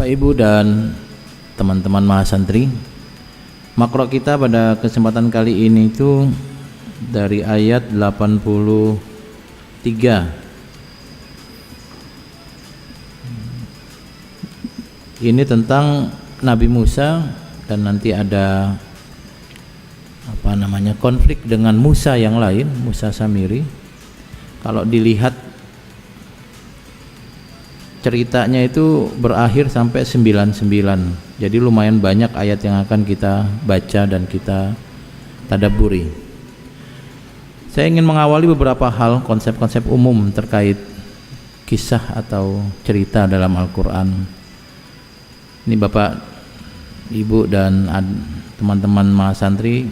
Bapak Ibu dan teman-teman mahasantri, makro kita pada kesempatan kali ini itu dari ayat 83. Ini tentang Nabi Musa dan nanti ada konflik dengan Musa yang lain, Musa Samiri. Kalau dilihat ceritanya itu berakhir sampai 99. Jadi lumayan banyak ayat yang akan kita baca dan kita tadabburi. Saya ingin mengawali beberapa hal, konsep-konsep umum terkait kisah atau cerita dalam Al-Quran. Ini Bapak, Ibu dan teman-teman mahasantri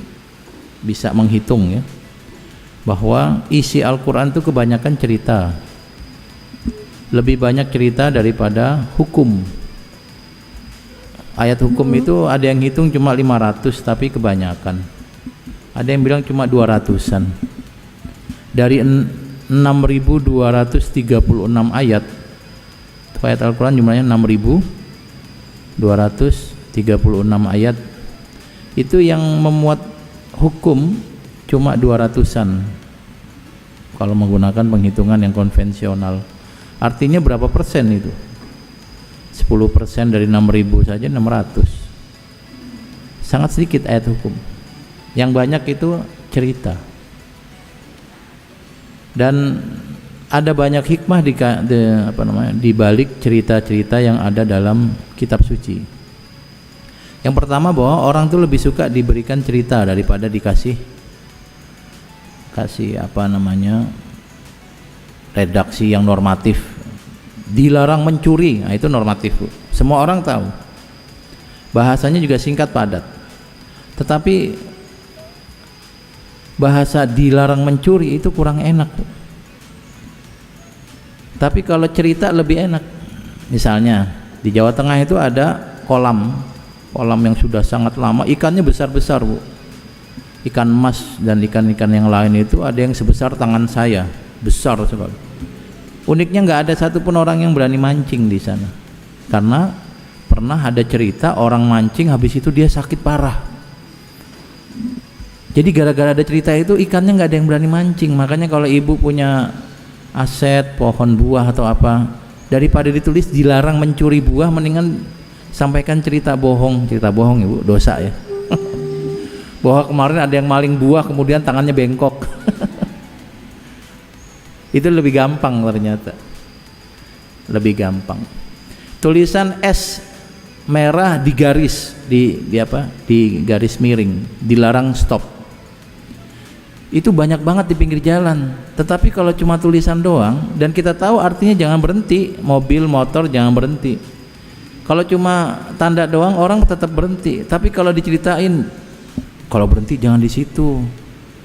bisa menghitung ya, bahwa isi Al-Quran itu kebanyakan cerita, lebih banyak cerita daripada hukum. Ayat hukum itu ada yang hitung cuma 500, tapi kebanyakan ada yang bilang cuma 200-an. Dari 6.236 ayat Al-Quran jumlahnya 6.236 ayat. Itu yang memuat hukum cuma 200-an kalau menggunakan penghitungan yang konvensional. Artinya berapa persen itu? 10% dari 6.000 saja 600. Sangat sedikit ayat hukum. Yang banyak itu cerita. Dan ada banyak hikmah di balik cerita-cerita yang ada dalam kitab suci. Yang pertama, bahwa orang itu lebih suka diberikan cerita daripada dikasih redaksi yang normatif. Dilarang mencuri, nah itu normatif, Bu. Semua orang tahu. Bahasanya juga singkat padat. Tetapi bahasa dilarang mencuri itu kurang enak, Bu. Tapi kalau cerita lebih enak. Misalnya di Jawa Tengah itu ada kolam yang sudah sangat lama, ikannya besar-besar, Bu. Ikan emas dan ikan-ikan yang lain itu ada yang sebesar tangan saya, besar sekali. Uniknya nggak ada satupun orang yang berani mancing di sana, karena pernah ada cerita orang mancing habis itu dia sakit parah. Jadi gara-gara ada cerita itu ikannya nggak ada yang berani mancing. Makanya kalau ibu punya aset pohon buah atau apa, daripada ditulis dilarang mencuri buah, mendingan sampaikan cerita bohong ibu, dosa ya. Bahwa kemarin ada yang maling buah kemudian tangannya bengkok. Itu lebih gampang ternyata, lebih gampang. Tulisan S merah di garis di garis miring, dilarang stop. Itu banyak banget di pinggir jalan. Tetapi kalau cuma tulisan doang dan kita tahu artinya jangan berhenti, mobil motor jangan berhenti. Kalau cuma tanda doang orang tetap berhenti. Tapi kalau diceritain, kalau berhenti jangan di situ,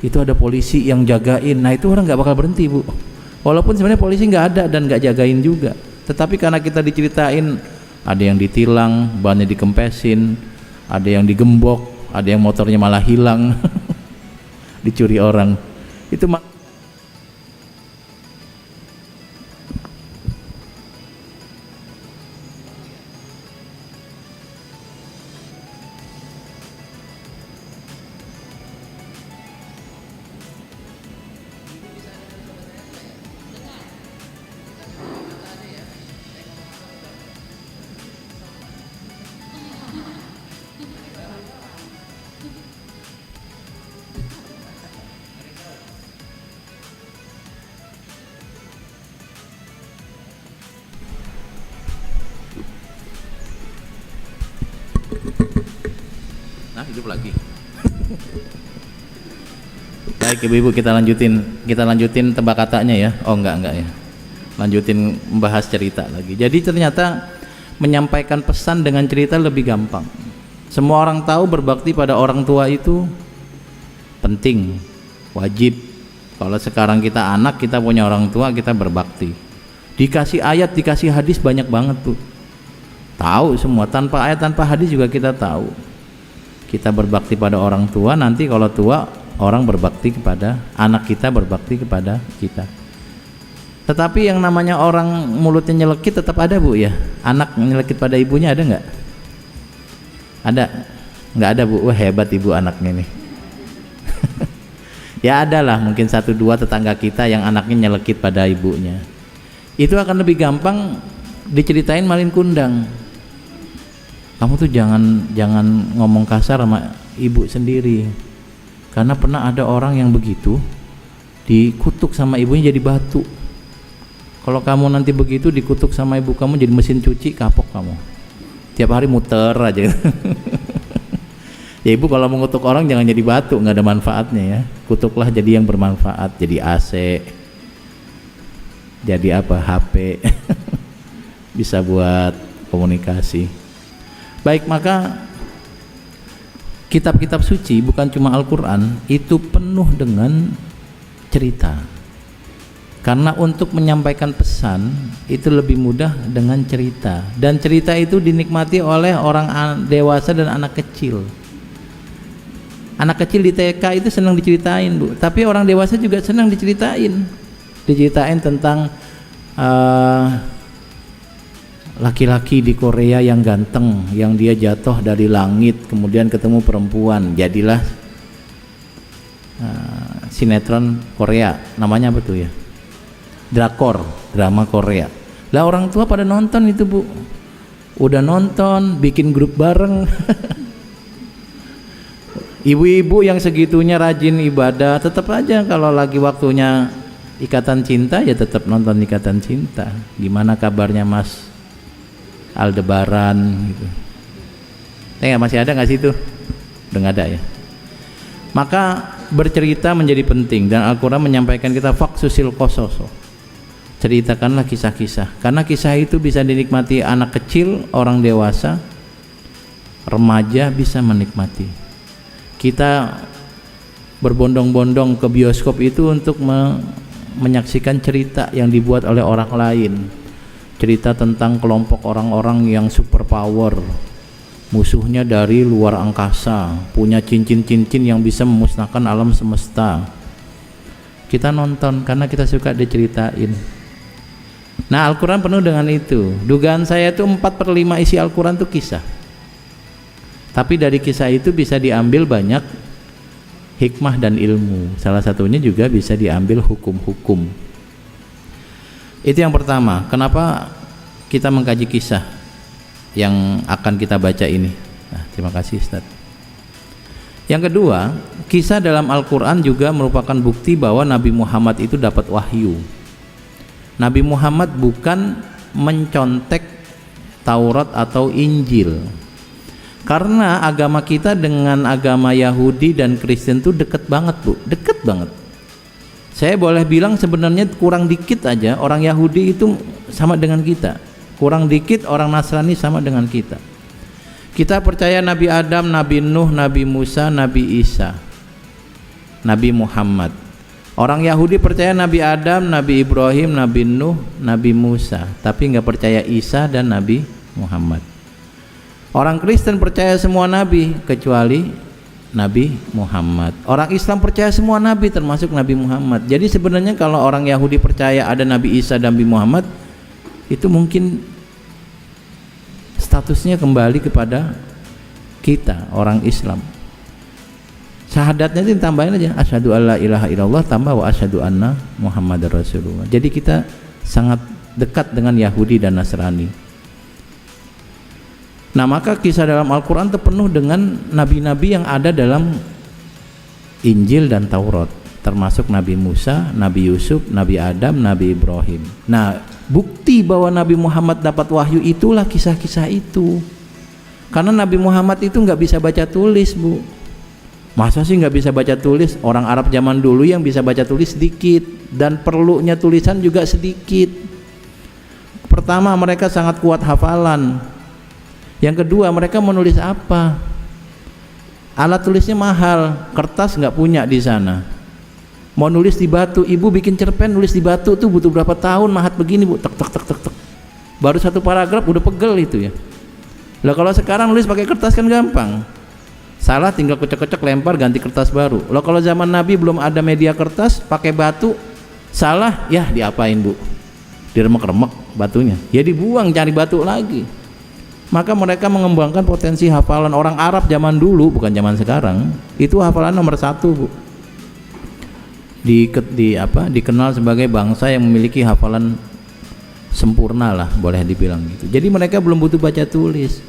itu ada polisi yang jagain. Nah itu orang nggak bakal berhenti, Bu. Walaupun sebenarnya polisi nggak ada dan nggak jagain juga. Tetapi karena kita diceritain, ada yang ditilang, bannya dikempesin, ada yang digembok, ada yang motornya malah hilang, dicuri orang. Itu hidup lagi. Baik ibu-ibu, kita lanjutin tebak katanya ya. Oh enggak ya, lanjutin membahas cerita lagi. Jadi ternyata menyampaikan pesan dengan cerita lebih gampang. Semua orang tahu berbakti pada orang tua itu penting, wajib. Kalau sekarang kita anak, kita punya orang tua, kita berbakti. Dikasih ayat, dikasih hadis banyak banget tuh. Tahu semua, tanpa ayat, tanpa hadis juga kita tahu. Kita berbakti pada orang tua, nanti kalau tua orang berbakti kepada anak kita, berbakti kepada kita. Tetapi yang namanya orang mulutnya nyelekit tetap ada Bu ya. Anak nyelekit pada ibunya ada nggak? Ada? Nggak ada Bu. Wah hebat ibu anaknya nih. Ya ada lah mungkin 1-2 tetangga kita yang anaknya nyelekit pada ibunya. Itu akan lebih gampang diceritain malin kundang. Kamu tuh jangan ngomong kasar sama ibu sendiri. Karena pernah ada orang yang begitu dikutuk sama ibunya jadi batu. Kalau kamu nanti begitu dikutuk sama ibu kamu jadi mesin cuci, kapok kamu. Tiap hari muter aja. Ya ibu kalau mengutuk orang jangan jadi batu, nggak ada manfaatnya ya. Kutuklah jadi yang bermanfaat, jadi AC, jadi apa, HP. Bisa buat komunikasi. Baik, maka kitab-kitab suci bukan cuma Al-Quran, itu penuh dengan cerita. Karena untuk menyampaikan pesan itu lebih mudah dengan cerita, dan cerita itu dinikmati oleh orang dewasa dan anak kecil. Anak kecil di TK itu senang diceritain Bu, tapi orang dewasa juga senang diceritain tentang laki-laki di Korea yang ganteng, yang dia jatuh dari langit kemudian ketemu perempuan, jadilah sinetron Korea, namanya apa tuh ya? Drakor, drama Korea. Lah orang tua pada nonton itu Bu, udah nonton, bikin grup bareng. Ibu-ibu yang segitunya rajin ibadah, tetap aja kalau lagi waktunya ikatan cinta ya tetap nonton ikatan cinta. Gimana kabarnya Mas Aldebaran gitu. Masih ada nggak sih itu? Udah nggak ada ya. Maka bercerita menjadi penting, dan Al-Quran menyampaikan kita faksusil kososo. Ceritakanlah kisah-kisah, karena kisah itu bisa dinikmati anak kecil, orang dewasa, remaja bisa menikmati. Kita berbondong-bondong ke bioskop itu untuk menyaksikan cerita yang dibuat oleh orang lain. Cerita tentang kelompok orang-orang yang super power, musuhnya dari luar angkasa, punya cincin-cincin yang bisa memusnahkan alam semesta. Kita nonton karena kita suka diceritain. Nah, Al-Quran penuh dengan itu. Dugaan saya itu 4/5 isi Al-Quran itu kisah. Tapi dari kisah itu bisa diambil banyak hikmah dan ilmu. Salah satunya juga bisa diambil hukum-hukum. Itu yang pertama. Kenapa kita mengkaji kisah yang akan kita baca ini? Nah, terima kasih Ustaz. Yang kedua, kisah dalam Al-Quran juga merupakan bukti bahwa Nabi Muhammad itu dapat wahyu. Nabi Muhammad bukan mencontek Taurat atau Injil. Karena agama kita dengan agama Yahudi dan Kristen itu dekat banget Bu, dekat banget. Saya boleh bilang sebenarnya kurang dikit aja orang Yahudi itu sama dengan kita, kurang dikit orang Nasrani sama dengan kita. Kita percaya Nabi Adam, Nabi Nuh, Nabi Musa, Nabi Isa, Nabi Muhammad. Orang Yahudi percaya Nabi Adam, Nabi Ibrahim, Nabi Nuh, Nabi Musa, tapi nggak percaya Isa dan Nabi Muhammad. Orang Kristen percaya semua nabi kecuali Nabi Muhammad. Orang Islam percaya semua nabi termasuk Nabi Muhammad. Jadi sebenarnya kalau orang Yahudi percaya ada Nabi Isa dan Nabi Muhammad, itu mungkin statusnya kembali kepada kita orang Islam. Syahadatnya itu tambahin aja, asyhadu alla ilaha illallah tambah wa asyhadu anna Muhammadar Rasulullah. Jadi kita sangat dekat dengan Yahudi dan Nasrani. Nah, maka kisah dalam Al-Quran itu penuh dengan nabi-nabi yang ada dalam Injil dan Taurat, termasuk Nabi Musa, Nabi Yusuf, Nabi Adam, Nabi Ibrahim. Nah, bukti bahwa Nabi Muhammad dapat wahyu itulah kisah-kisah itu. Karena Nabi Muhammad itu nggak bisa baca tulis Bu. Masa sih nggak bisa baca tulis? Orang Arab zaman dulu yang bisa baca tulis sedikit, dan perlunya tulisan juga sedikit. Pertama, mereka sangat kuat hafalan. Yang kedua, mereka menulis apa? Alat tulisnya mahal, kertas nggak punya di sana. Mau nulis di batu, ibu bikin cerpen nulis di batu tuh butuh berapa tahun, mahat begini Bu, tek tek tek tek tek. Baru satu paragraf udah pegel itu ya. Lah kalau sekarang nulis pakai kertas kan gampang. Salah tinggal kocok-kocok lempar ganti kertas baru. Loh kalau zaman Nabi belum ada media kertas, pakai batu, salah ya diapain Bu? diremek-remek batunya, ya dibuang cari batu lagi. Maka mereka mengembangkan potensi hafalan. Orang Arab zaman dulu, bukan zaman sekarang, itu hafalan nomor 1, Bu. Dikenal sebagai bangsa yang memiliki hafalan sempurna lah, boleh dibilang gitu. Jadi mereka belum butuh baca tulis.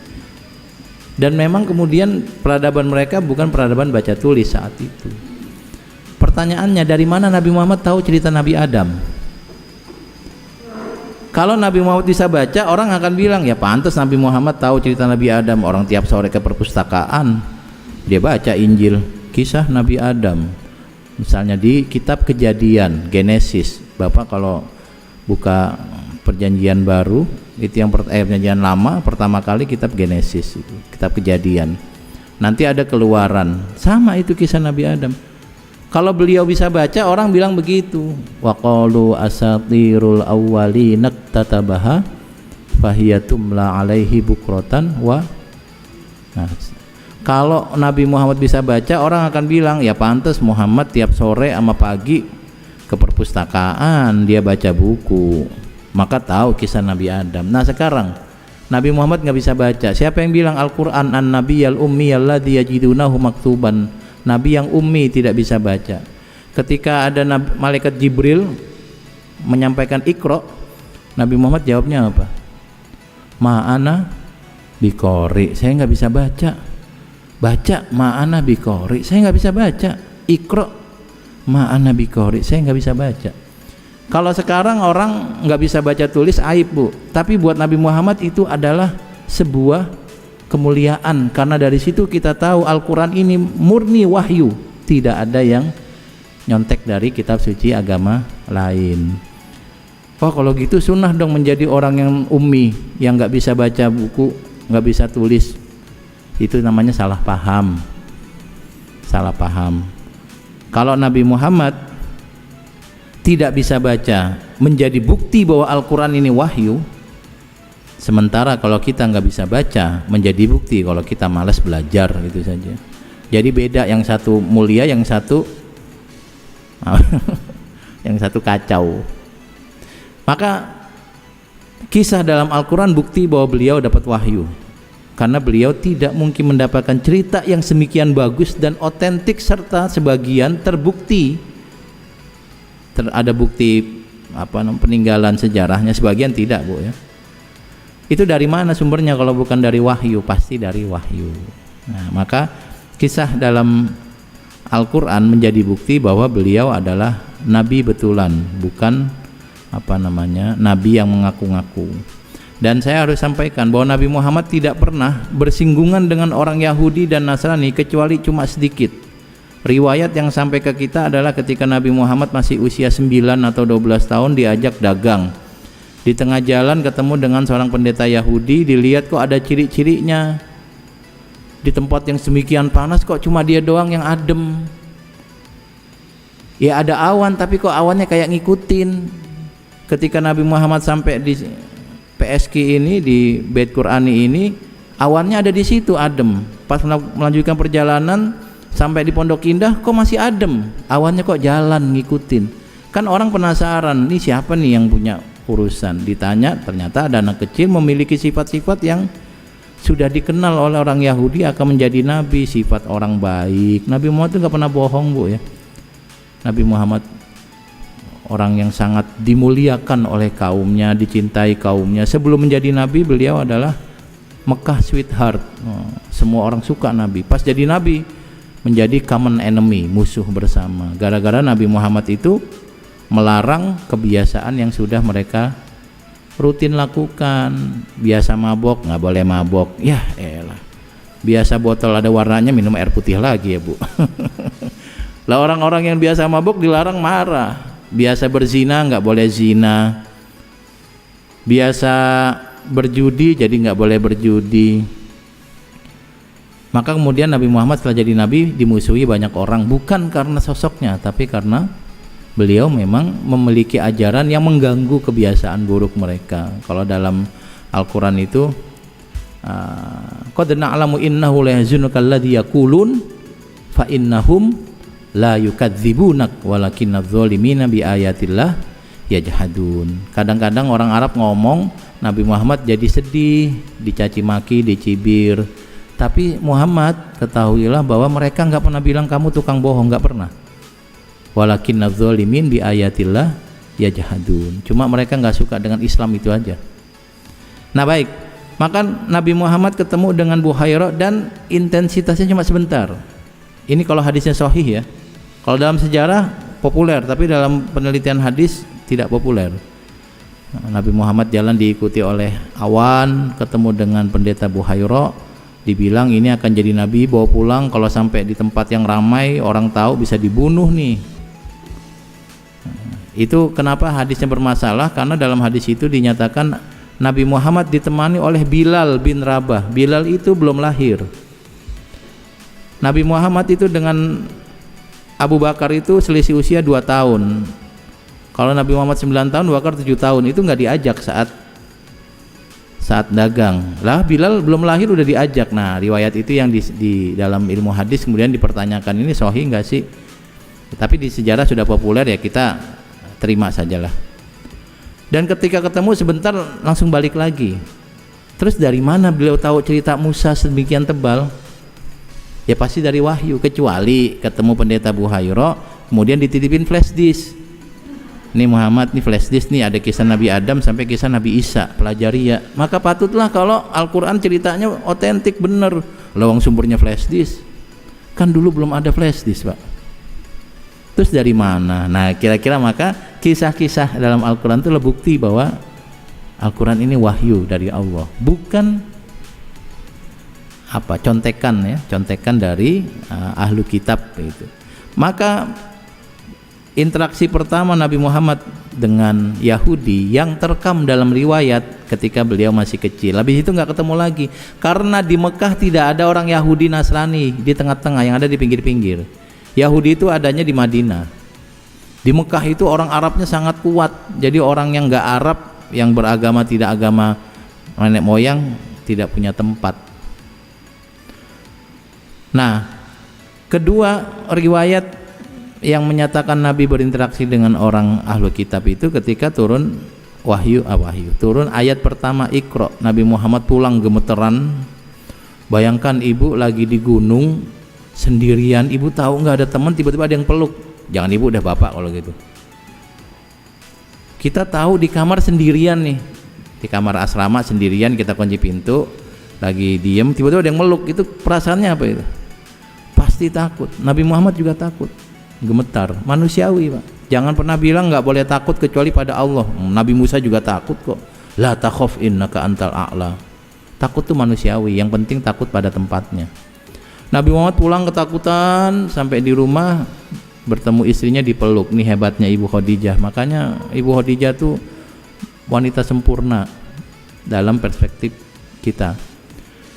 Dan memang kemudian peradaban mereka bukan peradaban baca tulis saat itu. Pertanyaannya, dari mana Nabi Muhammad tahu cerita Nabi Adam? Kalau Nabi Muhammad bisa baca, orang akan bilang, ya pantas Nabi Muhammad tahu cerita Nabi Adam. Orang tiap sore ke perpustakaan, dia baca Injil, kisah Nabi Adam. Misalnya di kitab Kejadian, Genesis. Bapak kalau buka Perjanjian Baru, itu yang Perjanjian Lama, pertama kali kitab Genesis, itu kitab Kejadian. Nanti ada Keluaran, sama itu kisah Nabi Adam. Kalau beliau bisa baca, orang bilang begitu. Wa qalu asatirul awwalin tatabaha fahiyatumla alaihi bukratan wa. Nah, kalau Nabi Muhammad bisa baca, orang akan bilang, ya pantas Muhammad tiap sore sama pagi ke perpustakaan, dia baca buku, maka tahu kisah Nabi Adam. Nah sekarang Nabi Muhammad nggak bisa baca. Siapa yang bilang Al-Quran an-nabiyyal ummi alladhi yajidunahu maktuban? Nabi yang ummi tidak bisa baca. Ketika ada malaikat Jibril menyampaikan Iqra, Nabi Muhammad jawabnya apa? Ma'ana biqori, saya nggak bisa baca. Baca ma'ana biqori, saya nggak bisa baca. Iqra ma'ana biqori, saya nggak bisa baca. Kalau sekarang orang nggak bisa baca tulis aib, Bu. Tapi buat Nabi Muhammad itu adalah sebuah kemuliaan, karena dari situ kita tahu Al-Quran ini murni wahyu, tidak ada yang nyontek dari kitab suci agama lain. Oh kalau gitu sunnah dong menjadi orang yang ummi, yang nggak bisa baca buku, nggak bisa tulis. Itu namanya salah paham. Salah paham. Kalau Nabi Muhammad tidak bisa baca menjadi bukti bahwa Al-Quran ini wahyu, sementara kalau kita nggak bisa baca menjadi bukti kalau kita malas belajar, gitu saja. Jadi beda, yang satu mulia, yang satu yang satu kacau. Maka kisah dalam Al-Quran bukti bahwa beliau dapat wahyu, karena beliau tidak mungkin mendapatkan cerita yang semikian bagus dan otentik serta sebagian terbukti. Ada bukti peninggalan sejarahnya, sebagian tidak, Bu ya. Itu dari mana sumbernya kalau bukan dari wahyu? Pasti dari wahyu. Nah, maka kisah dalam Al-Quran menjadi bukti bahwa beliau adalah nabi betulan, bukan nabi yang mengaku-ngaku. Dan saya harus sampaikan bahwa Nabi Muhammad tidak pernah bersinggungan dengan orang Yahudi dan Nasrani kecuali cuma sedikit. Riwayat yang sampai ke kita adalah ketika Nabi Muhammad masih usia 9 atau 12 tahun diajak dagang. Di tengah jalan ketemu dengan seorang pendeta Yahudi, dilihat kok ada ciri-cirinya. Di tempat yang semikian panas kok cuma dia doang yang adem. Ya ada awan, tapi kok awannya kayak ngikutin. Ketika Nabi Muhammad sampai di PSG ini, di Bait Qurani ini, awannya ada di situ adem. Pas melanjutkan perjalanan sampai di Pondok Indah, kok masih adem, awannya kok jalan ngikutin. Kan orang penasaran, ini siapa nih yang punya urusan. Ditanya, ternyata ada anak kecil memiliki sifat-sifat yang sudah dikenal oleh orang Yahudi akan menjadi nabi, sifat orang baik. Nabi Muhammad itu gak pernah bohong, Bu ya. Nabi Muhammad orang yang sangat dimuliakan oleh kaumnya, dicintai kaumnya. Sebelum menjadi nabi, beliau adalah Mekah sweetheart. Semua orang suka Nabi. Pas jadi nabi, menjadi common enemy, musuh bersama. Gara-gara Nabi Muhammad itu melarang kebiasaan yang sudah mereka rutin lakukan. Biasa mabok, nggak boleh mabok. Ya elah, biasa botol ada warnanya minum air putih lagi ya, Bu. Lah orang-orang yang biasa mabok dilarang marah. Biasa berzina nggak boleh zina. Biasa berjudi jadi nggak boleh berjudi. Maka kemudian Nabi Muhammad setelah jadi nabi dimusuhi banyak orang, bukan karena sosoknya, tapi karena beliau memang memiliki ajaran yang mengganggu kebiasaan buruk mereka. Kalau dalam Al-Quran itu qad na'lamu innahu la yahzunuka alladhi yaqulun fa innahum la yukadzibunak walakinnadh-dhalimina bi ayatillah yajhadun. Kadang-kadang orang Arab ngomong Nabi Muhammad jadi sedih, dicaci maki, dicibir. Tapi Muhammad, ketahuilah bahwa mereka enggak pernah bilang kamu tukang bohong, enggak pernah. Walakinnadz dzalimin bi ayatillah yajhadun. Cuma mereka enggak suka dengan Islam itu aja. Nah baik, maka Nabi Muhammad ketemu dengan Buhairah dan intensitasnya cuma sebentar. Ini kalau hadisnya sahih ya. Kalau dalam sejarah populer, tapi dalam penelitian hadis tidak populer. Nabi Muhammad jalan diikuti oleh awan, ketemu dengan pendeta Buhairah, dibilang ini akan jadi nabi, bawa pulang, kalau sampai di tempat yang ramai orang tahu bisa dibunuh nih. Itu kenapa hadisnya bermasalah, karena dalam hadis itu dinyatakan Nabi Muhammad ditemani oleh Bilal bin Rabah. Bilal itu belum lahir. Nabi Muhammad itu dengan Abu Bakar itu selisih usia 2 tahun. Kalau Nabi Muhammad 9 tahun, Abu Bakar 7 tahun, itu nggak diajak saat dagang. Lah Bilal belum lahir udah diajak. Nah, riwayat itu yang di dalam ilmu hadis kemudian dipertanyakan, ini sahih nggak sih? Tapi di sejarah sudah populer ya, kita terima sajalah. Dan ketika ketemu sebentar langsung balik lagi. Terus dari mana beliau tahu cerita Musa sedemikian tebal? Ya pasti dari wahyu, kecuali ketemu pendeta Buhairah kemudian dititipin flash disk. Ini Muhammad, nih flash disk nih, ada kisah Nabi Adam sampai kisah Nabi Isa, pelajari ya. Maka patutlah kalau Al-Quran ceritanya otentik bener. Lawang sumbernya flash disk. Kan dulu belum ada flash disk, Pak. Terus dari mana? Nah, kira-kira maka kisah-kisah dalam Al-Quran itu bukti bahwa Al-Quran ini wahyu dari Allah, bukan contekan dari ahlu kitab itu. Maka interaksi pertama Nabi Muhammad dengan Yahudi yang terekam dalam riwayat ketika beliau masih kecil. Habis itu nggak ketemu lagi, karena di Mekah tidak ada orang Yahudi Nasrani di tengah-tengah, yang ada di pinggir-pinggir. Yahudi itu adanya di Madinah. Di Mekah itu orang Arabnya sangat kuat. Jadi orang yang nggak Arab, yang beragama tidak agama nenek moyang, tidak punya tempat. Nah, kedua riwayat yang menyatakan Nabi berinteraksi dengan orang ahlu kitab itu ketika turun turun ayat pertama Iqra. Nabi Muhammad pulang gemeteran. Bayangkan ibu lagi di gunung sendirian, ibu tahu nggak ada teman, tiba-tiba ada yang peluk. Jangan ibu, udah bapak kalau gitu. Kita tahu di kamar sendirian nih, di kamar asrama sendirian, kita kunci pintu, lagi diem, tiba-tiba ada yang meluk. Itu perasaannya apa itu? Pasti takut. Nabi Muhammad juga takut, gemetar, manusiawi, Pak. Jangan pernah bilang nggak boleh takut kecuali pada Allah. Nabi Musa juga takut kok. La takhaf innaka antal a'la. Takut tuh manusiawi, yang penting takut pada tempatnya. Nabi Muhammad pulang ketakutan, sampai di rumah bertemu istrinya dipeluk. Nih hebatnya Ibu Khadijah. Makanya Ibu Khadijah tuh wanita sempurna dalam perspektif kita.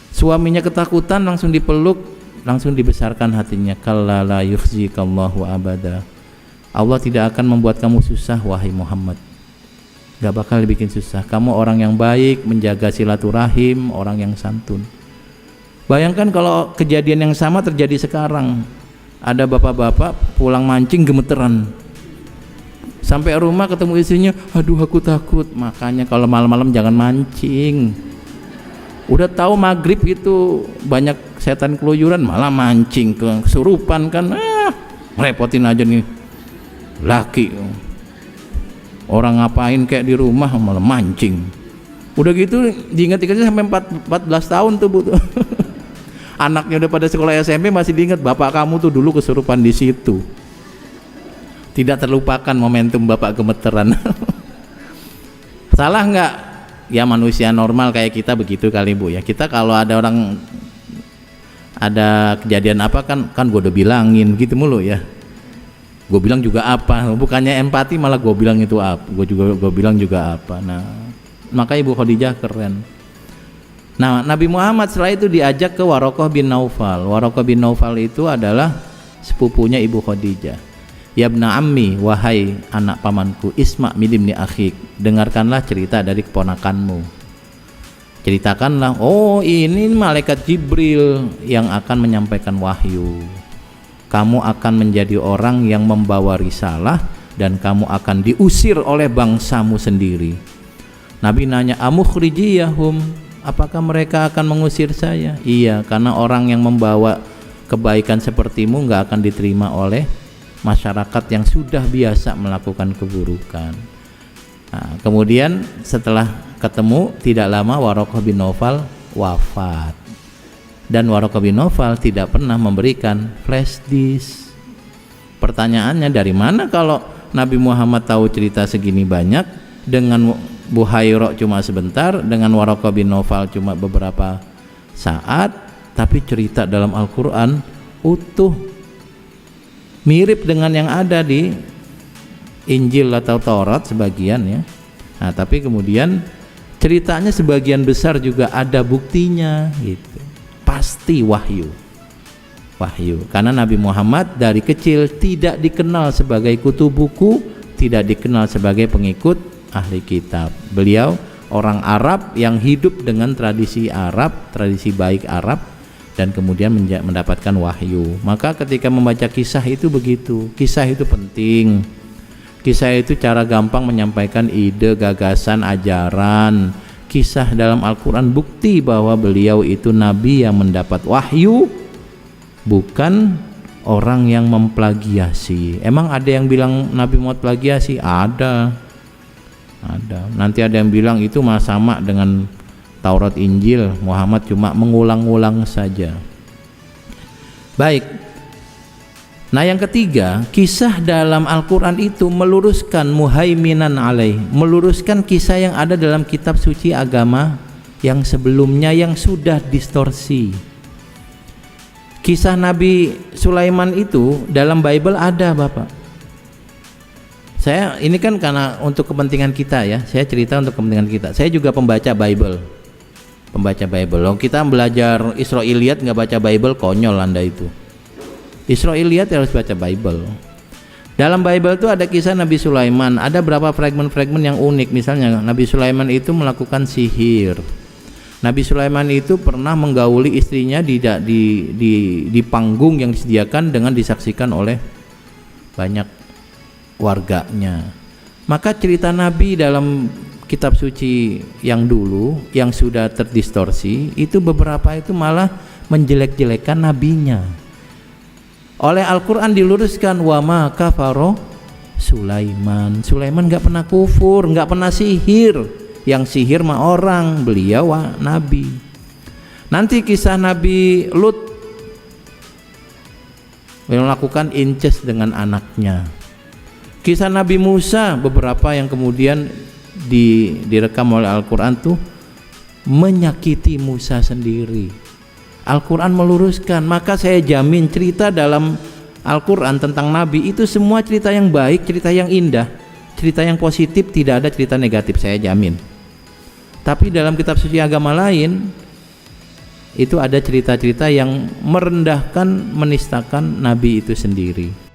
Suaminya ketakutan, langsung dipeluk, langsung dibesarkan hatinya. Kalla la yukhzikallahu abada. Allah tidak akan membuat kamu susah wahai Muhammad. Gak bakal bikin susah. Kamu orang yang baik, menjaga silaturahim, orang yang santun. Bayangkan kalau kejadian yang sama terjadi sekarang. Ada bapak-bapak pulang mancing gemeteran. Sampai rumah ketemu istrinya, aduh aku takut. Makanya kalau malam-malam jangan mancing. Udah tahu maghrib itu banyak setan keluyuran, malah mancing, kesurupan kan. Repotin aja nih laki. Orang ngapain kayak di rumah malah mancing. Udah gitu diingat-ingat sampai 14 tahun tuh Bu. Anaknya udah pada sekolah SMP masih diingat, bapak kamu tuh dulu kesurupan di situ. Tidak terlupakan momentum bapak gemeteran. Salah nggak? Ya manusia normal kayak kita begitu kali Bu ya. Kita kalau ada orang ada kejadian apa kan gue udah bilangin gitu mulu ya. Gue bilang juga apa? Bukannya empati malah gue bilang itu apa? Gue bilang juga apa? Nah, maka Ibu Khadijah keren. Nah, Nabi Muhammad setelah itu diajak ke Waraqah bin Naufal. Waraqah bin Naufal itu adalah sepupunya Ibu Khadijah. Ya ibna ammi, wahai anak pamanku, isma' min ibni akhik, dengarkanlah cerita dari keponakanmu. Ceritakanlah, oh ini malaikat Jibril yang akan menyampaikan wahyu. Kamu akan menjadi orang yang membawa risalah dan kamu akan diusir oleh bangsamu sendiri. Nabi nanya, amukhrijiyahum, apakah mereka akan mengusir saya? Iya, karena orang yang membawa kebaikan sepertimu nggak akan diterima oleh masyarakat yang sudah biasa melakukan keburukan. Nah, kemudian setelah ketemu tidak lama Waraqah bin Naufal wafat, dan Waraqah bin Naufal tidak pernah memberikan flash disk. Pertanyaannya, dari mana kalau Nabi Muhammad tahu cerita segini banyak, dengan Buhairah cuma sebentar, dengan Waraqah bin Naufal cuma beberapa saat, tapi cerita dalam Al-Quran utuh, mirip dengan yang ada di Injil atau Taurat sebagian ya. Nah, tapi kemudian ceritanya sebagian besar juga ada buktinya gitu. Pasti wahyu. Karena Nabi Muhammad dari kecil tidak dikenal sebagai kutu buku, tidak dikenal sebagai pengikut ahli kitab. Beliau orang Arab yang hidup dengan tradisi Arab, tradisi baik Arab, dan kemudian mendapatkan wahyu. Maka ketika membaca kisah itu begitu. Kisah itu penting. Kisah itu cara gampang menyampaikan ide, gagasan, ajaran. Kisah dalam Al-Quran bukti bahwa beliau itu nabi yang mendapat wahyu, bukan orang yang memplagiasi. Emang ada yang bilang Nabi Muhammad plagiasi? Ada. Nanti ada yang bilang itu mah sama dengan Taurat Injil, Muhammad cuma mengulang-ulang saja. Baik. Nah, yang ketiga, kisah dalam Al-Quran itu meluruskan muhaiminan alaih, meluruskan kisah yang ada dalam kitab suci agama yang sebelumnya yang sudah distorsi. Kisah Nabi Sulaiman itu dalam Bible ada, Bapak. Saya ini kan karena untuk kepentingan kita ya, saya cerita untuk kepentingan kita. Saya juga pembaca Bible. Kalau kita belajar Israiliyat nggak baca Bible, konyol Anda itu. Israiliyat harus baca Bible. Dalam Bible itu ada kisah Nabi Sulaiman, ada berapa fragmen-fragmen yang unik. Misalnya Nabi Sulaiman itu melakukan sihir. Nabi Sulaiman itu pernah menggauli istrinya di panggung yang disediakan dengan disaksikan oleh banyak warganya. Maka cerita Nabi dalam kitab suci yang dulu yang sudah terdistorsi itu beberapa itu malah menjelek-jelekan nabinya. Oleh Al-Quran diluruskan, wa ma kafaro Sulaiman. Sulaiman nggak pernah kufur, nggak pernah sihir. Yang sihir mah orang, beliau nabi. Nanti kisah Nabi Lut melakukan incest dengan anaknya. Kisah Nabi Musa beberapa yang kemudian direkam oleh Al-Quran tuh menyakiti Musa sendiri. Al-Quran meluruskan. Maka saya jamin cerita dalam Al-Quran tentang Nabi itu semua cerita yang baik, cerita yang indah, cerita yang positif, tidak ada cerita negatif, saya jamin. Tapi dalam kitab suci agama lain itu ada cerita-cerita yang merendahkan, menistakan Nabi itu sendiri.